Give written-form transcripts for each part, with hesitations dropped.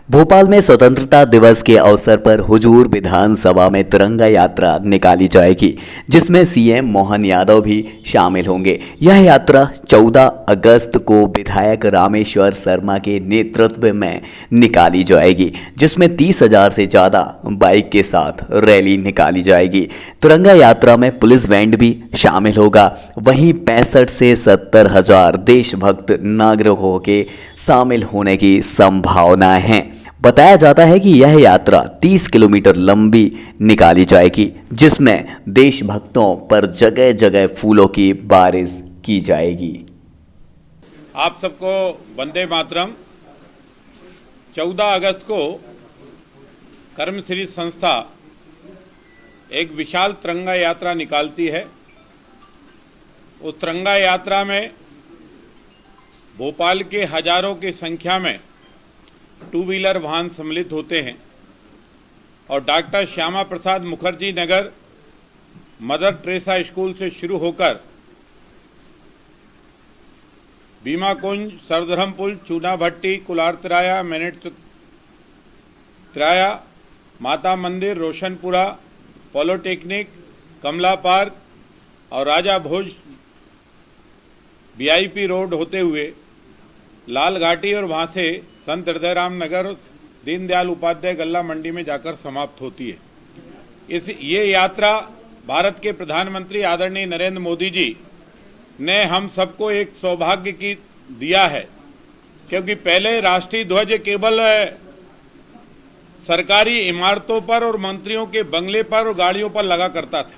भोपाल में स्वतंत्रता दिवस के अवसर पर हुजूर विधानसभा में तिरंगा यात्रा निकाली जाएगी, जिसमें सीएम मोहन यादव भी शामिल होंगे। यह यात्रा 14 अगस्त को विधायक रामेश्वर शर्मा के नेतृत्व में निकाली जाएगी, जिसमें 30,000 से ज़्यादा बाइक के साथ रैली निकाली जाएगी। तिरंगा यात्रा में पुलिस बैंड भी शामिल होगा। वहीं 65 से 70,000 देशभक्त नागरिकों के शामिल होने की संभावना है। बताया जाता है कि यह यात्रा 30 किलोमीटर लंबी निकाली जाएगी, जिसमें देशभक्तों पर जगह जगह फूलों की बारिश की जाएगी। आप सबको वंदे मातरम। 14 अगस्त को कर्मश्री संस्था एक विशाल तिरंगा यात्रा निकालती है। उस तिरंगा यात्रा में भोपाल के हजारों की संख्या में टू व्हीलर वाहन सम्मिलित होते हैं और doctor Shyama Prasad Mukherjee Nagar mother Teresa school से शुरू होकर बीमा कुंज, सरधरमपुल, चूना भट्टी, कुलार तिराया, मेनेट तिराया, माता मंदिर, रोशनपुरा, पॉलिटेक्निक, कमला पार्क और राजा भोज वीआईपी रोड होते हुए लाल घाटी और वहाँ से संत हृदयराम नगर, दीनदयाल उपाध्याय गल्ला मंडी में जाकर समाप्त होती है। ये यात्रा भारत के प्रधानमंत्री आदरणीय नरेंद्र मोदी जी ने हम सबको एक सौभाग्य की दिया है, क्योंकि पहले राष्ट्रीय ध्वज केवल सरकारी इमारतों पर और मंत्रियों के बंगले पर और गाड़ियों पर लगा करता था।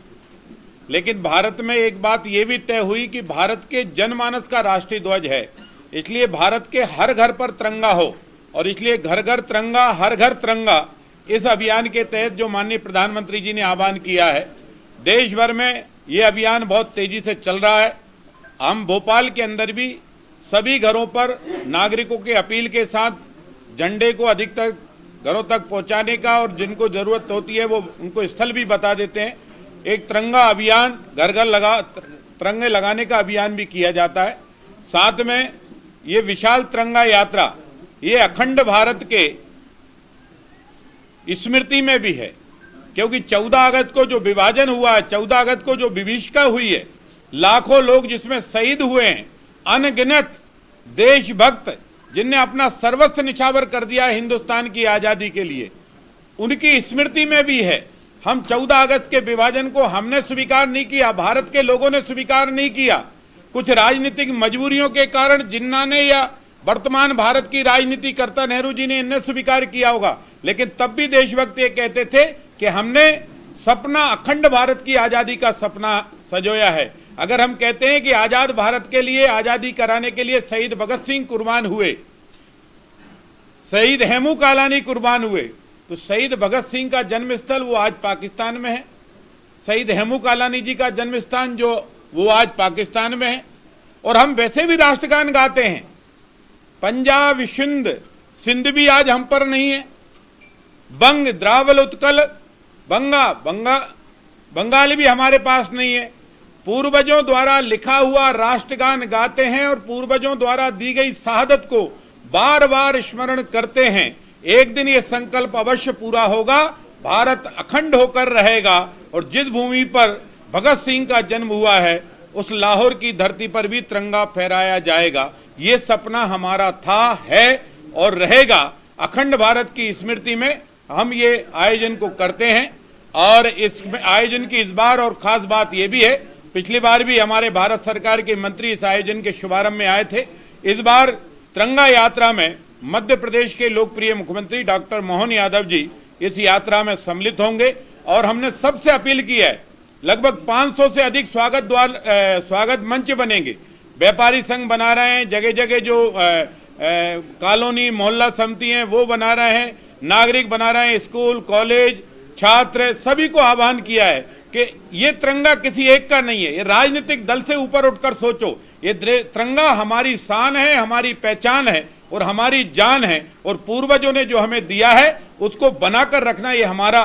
लेकिन भारत में एक बात ये भी तय हुई कि भारत के जनमानस का राष्ट्रीय ध्वज है, इसलिए भारत के हर घर पर तिरंगा हो, और इसलिए घर घर तिरंगा, हर घर तिरंगा, इस अभियान के तहत जो माननीय प्रधानमंत्री जी ने आह्वान किया है, देश भर में ये अभियान बहुत तेजी से चल रहा है। हम भोपाल के अंदर भी सभी घरों पर नागरिकों के अपील के साथ झंडे को अधिकतर घरों तक पहुंचाने का, और जिनको जरूरत होती है वो उनको स्थल भी बता देते हैं। एक तिरंगा अभियान, घर घर तिरंगे लगाने का अभियान भी किया जाता है। साथ में ये विशाल तिरंगा यात्रा ये अखंड भारत के स्मृति में भी है, क्योंकि 14 अगस्त को जो विभाजन हुआ है, 14 अगस्त को जो विभीषिका हुई है, लाखों लोग जिसमें शहीद हुए हैं, अनगिनत देशभक्त जिनने अपना सर्वस्व निछावर कर दिया हिंदुस्तान की आजादी के लिए, उनकी स्मृति में भी है। हम 14 अगस्त के विभाजन को हमने स्वीकार नहीं किया, भारत के लोगों ने स्वीकार नहीं किया। कुछ राजनीतिक मजबूरियों के कारण जिन्ना ने या वर्तमान भारत की राजनीति करता नेहरू जी ने इन्हें स्वीकार किया होगा, लेकिन तब भी देशभक्त ये कहते थे कि हमने सपना अखंड भारत की आजादी का सपना सजोया है। अगर हम कहते हैं कि आजाद भारत के लिए, आजादी कराने के लिए शहीद भगत सिंह कुर्बान हुए, शहीद हेमू कालानी कुर्बान हुए, तो शहीद भगत सिंह का जन्मस्थल वो आज पाकिस्तान में है, शहीद हेमू कालानी जी का जन्म स्थान जो वो आज पाकिस्तान में है। और हम वैसे भी राष्ट्रगान गाते हैं, पंजाब सिंध, सिंध भी आज हम पर नहीं है, बंग, द्रावल, उत्कल, बंगाल भी हमारे पास नहीं है। पूर्वजों द्वारा लिखा हुआ राष्ट्रगान गाते हैं और पूर्वजों द्वारा दी गई शहादत को बार बार स्मरण करते हैं। एक दिन ये संकल्प अवश्य पूरा होगा, भारत अखंड होकर रहेगा, और जिस भूमि पर भगत सिंह का जन्म हुआ है उस लाहौर की धरती पर भी तिरंगा फहराया जाएगा। ये सपना हमारा था, है और रहेगा। अखंड भारत की स्मृति में हम ये आयोजन को करते हैं, और इस आयोजन की इस बार और खास बात ये भी है, पिछली बार भी हमारे भारत सरकार के मंत्री इस आयोजन के शुभारंभ में आए थे। इस बार तिरंगा यात्रा में मध्य प्रदेश के लोकप्रिय मुख्यमंत्री डॉक्टर मोहन यादव जी इस यात्रा में सम्मिलित होंगे, और हमने सबसे अपील की है, लगभग 500 से अधिक स्वागत मंच बनेंगे। व्यापारी संघ बना रहे हैं, जगह जगह जो कॉलोनी मोहल्ला समिति हैं वो बना रहे हैं, नागरिक बना रहे हैं, स्कूल, कॉलेज, छात्र, सभी को आह्वान किया है कि ये तिरंगा किसी एक का नहीं है, ये राजनीतिक दल से ऊपर उठकर सोचो। ये तिरंगा हमारी शान है, हमारी पहचान है और हमारी जान है, और पूर्वजों ने जो हमें दिया है उसको बनाकर रखना ये हमारा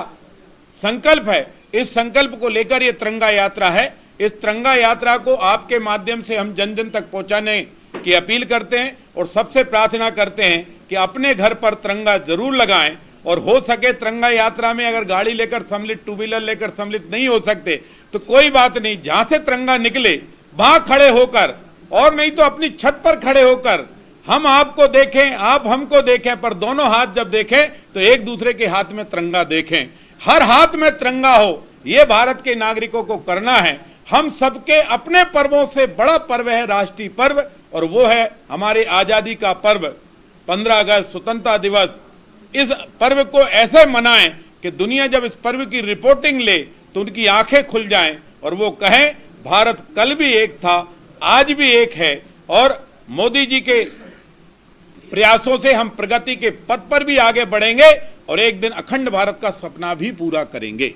संकल्प है। इस संकल्प को लेकर ये तिरंगा यात्रा है। इस तिरंगा यात्रा को आपके माध्यम से हम जन जन तक पहुंचाने की अपील करते हैं और सबसे प्रार्थना करते हैं कि अपने घर पर तिरंगा जरूर लगाएं, और हो सके तिरंगा यात्रा में अगर गाड़ी लेकर सम्मिलित, टू व्हीलर लेकर सम्मिलित नहीं हो सकते तो कोई बात नहीं, जहां से तिरंगा निकले वहां खड़े होकर, और नहीं तो अपनी छत पर खड़े होकर हम आपको देखें, आप हमको देखें, पर दोनों हाथ जब देखें तो एक दूसरे के हाथ में तिरंगा देखें, हर हाथ में तिरंगा हो, ये भारत के नागरिकों को करना है। हम सबके अपने पर्वों से बड़ा पर्व है राष्ट्रीय पर्व, और वो है हमारे आजादी का पर्व 15 अगस्त स्वतंत्रता दिवस। इस पर्व को ऐसे मनाएं कि दुनिया जब इस पर्व की रिपोर्टिंग ले तो उनकी आंखें खुल जाएं और वो कहें भारत कल भी एक था, आज भी एक है, और मोदी जी के प्रयासों से हम प्रगति के पथ पर भी आगे बढ़ेंगे और एक दिन अखंड भारत का सपना भी पूरा करेंगे।